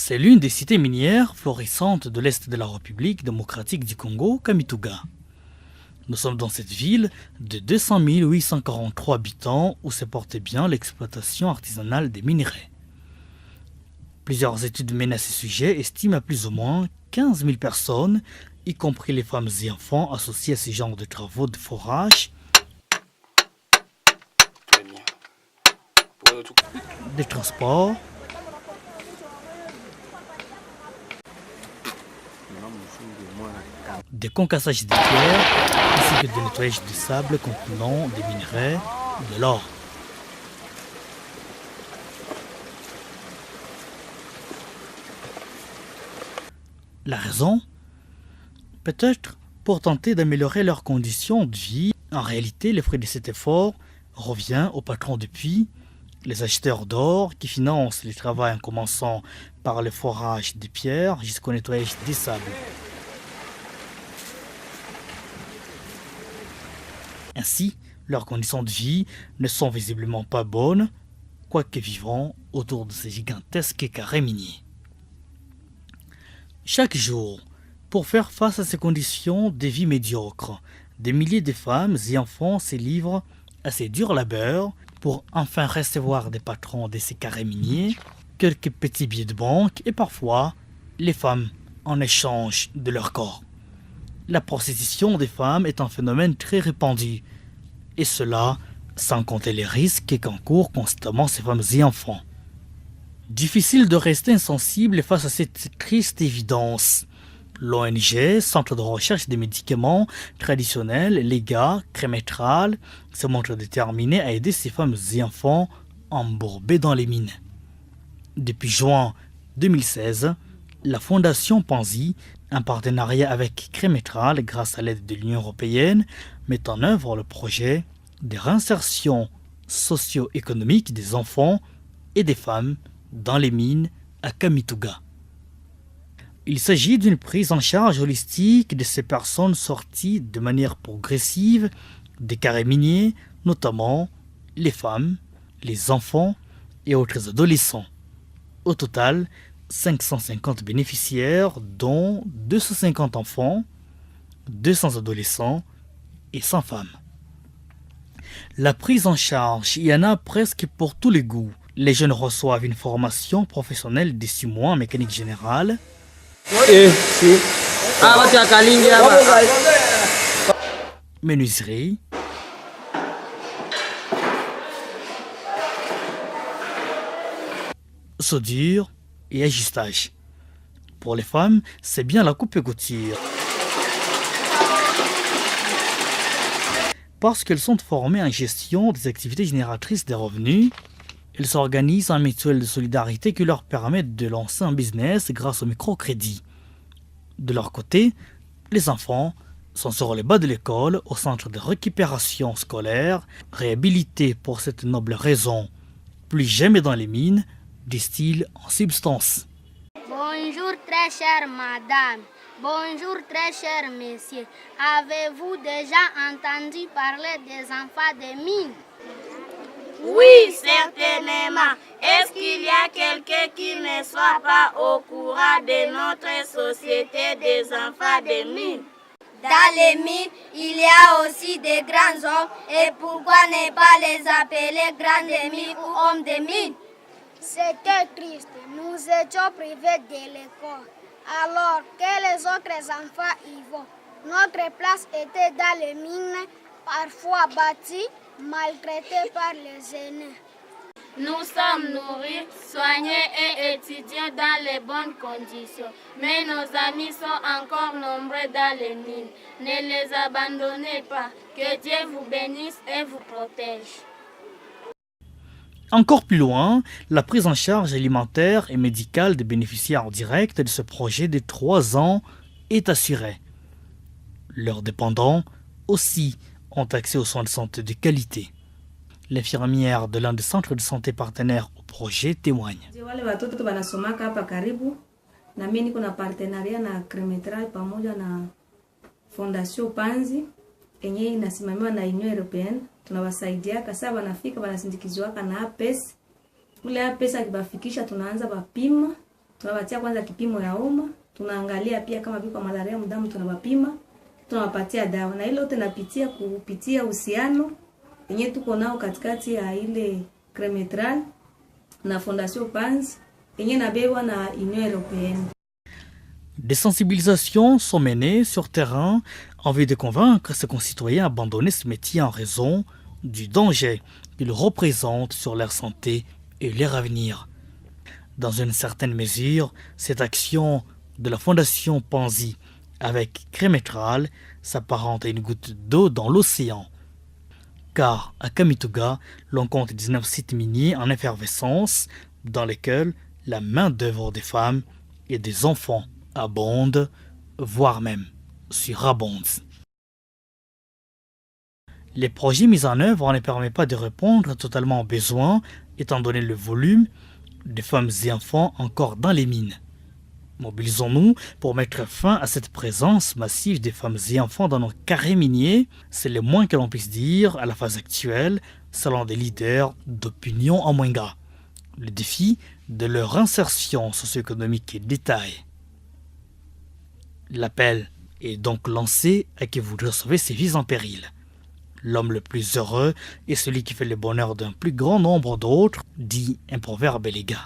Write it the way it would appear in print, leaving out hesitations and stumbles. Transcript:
C'est l'une des cités minières florissantes de l'Est de la République démocratique du Congo, Kamituga. Nous sommes dans cette ville de 200 843 habitants où se portait bien l'exploitation artisanale des minerais. Plusieurs études menées à ce sujet estiment à plus ou moins 15 000 personnes, y compris les femmes et enfants associés à ce genre de travaux de forage, des transports, des concassages de pierres ainsi que des nettoyages de sable contenant des minerais ou de l'or. La raison? Peut-être pour tenter d'améliorer leurs conditions de vie. En réalité, le fruit de cet effort revient aux patrons de puits, les acheteurs d'or qui financent les travaux en commençant par le forage des pierres jusqu'au nettoyage des sables. Ainsi, leurs conditions de vie ne sont visiblement pas bonnes, quoique vivant autour de ces gigantesques carrés miniers. Chaque jour, pour faire face à ces conditions de vie médiocres, des milliers de femmes et enfants se livrent à ces durs labeurs pour enfin recevoir des patrons de ces carrés miniers, quelques petits billets de banque et parfois les femmes en échange de leur corps. La prostitution des femmes est un phénomène très répandu, et cela sans compter les risques qu'encourent constamment ces femmes et enfants. Difficile de rester insensible face à cette triste évidence. L'ONG, Centre de recherche des médicaments traditionnels, Lega, Crémétral, se montre déterminé à aider ces femmes et enfants embourbés dans les mines. Depuis juin 2016, la Fondation Panzi, en partenariat avec Crémétral grâce à l'aide de l'Union européenne, met en œuvre le projet de réinsertion socio-économique des enfants et des femmes dans les mines à Kamituga. Il s'agit d'une prise en charge holistique de ces personnes sorties de manière progressive des carrés miniers, notamment les femmes, les enfants et autres adolescents. Au total, 550 bénéficiaires, dont 250 enfants, 200 adolescents et 100 femmes. La prise en charge, il y en a presque pour tous les goûts. Les jeunes reçoivent une formation professionnelle de 6 mois en mécanique générale, menuiserie, soudure et ajustage. Pour les femmes, c'est bien la coupe et couture. Parce qu'elles sont formées en gestion des activités génératrices de revenus, elles s'organisent en mutuelle de solidarité qui leur permettent de lancer un business grâce au microcrédit. De leur côté, les enfants sont sur les bancs de l'école au centre de récupération scolaire, réhabilités pour cette noble raison. Plus jamais dans les mines, disent-ils en substance. Bonjour très chère madame, bonjour très chers messieurs. Avez-vous déjà entendu parler des enfants des mines? Oui, certainement. Est-ce qu'il y a quelqu'un qui ne soit pas au courant de notre société des enfants des mines? Dans les mines, il y a aussi des grands hommes. Et pourquoi ne pas les appeler grands des mines ou hommes des mines? C'était triste. Nous étions privés de l'école. Alors que les autres enfants y vont. Notre place était dans les mines, parfois bâties, maltraités par les aînés. Nous sommes nourris, soignés et étudiants dans les bonnes conditions. Mais nos amis sont encore nombreux dans les mines. Ne les abandonnez pas. Que Dieu vous bénisse et vous protège. Encore plus loin, la prise en charge alimentaire et médicale des bénéficiaires directs de ce projet de 3 ans est assurée. Leurs dépendants aussi ont accès aux soins de santé de qualité. L'infirmière de l'un des centres de santé partenaires au projet témoigne. Wale watoto wanasomaka hapa karibu na mimi niko na partenariat na Crémétral pamoja na Fondation Panzi yenye inasimamiwa na Union Européenne. Tunawasaidia kasa wanafika wanasindikizwa na APS. Ule APS akibafikisha tunaanza bapima tunawapatia kwanza kipimo ya homa, tunaangalia pia kama viko malaria mdamu, tunawapima, tunawapatia dawa, na ile yote napitia kupitia uhusiano yenye tuko nao katikati ya ile Cremetral na Fondation Panzi yenye nabewa na Union Européenne. Des sensibilisations sont menées sur terrain en vue de convaincre ses concitoyens à abandonner ce métier en raison du danger qu'il représente sur leur santé et leur avenir. Dans une certaine mesure, cette action de la Fondation Panzi avec Cremetral s'apparente à une goutte d'eau dans l'océan. Car à Kamituga, l'on compte 19 sites miniers en effervescence dans lesquels la main-d'œuvre des femmes et des enfants abonde, voire même surabonde. Les projets mis en œuvre ne permettent pas de répondre totalement aux besoins, étant donné le volume de femmes et enfants encore dans les mines. Mobilisons-nous pour mettre fin à cette présence massive des femmes et enfants dans nos carrés miniers. C'est le moins que l'on puisse dire à la phase actuelle, selon des leaders d'opinion en Mwenga. Le défi de leur insertion socio-économique est détaillé. L'appel est donc lancé à qui voudrait sauver ses vies en péril. L'homme le plus heureux est celui qui fait le bonheur d'un plus grand nombre d'autres, dit un proverbe élégant.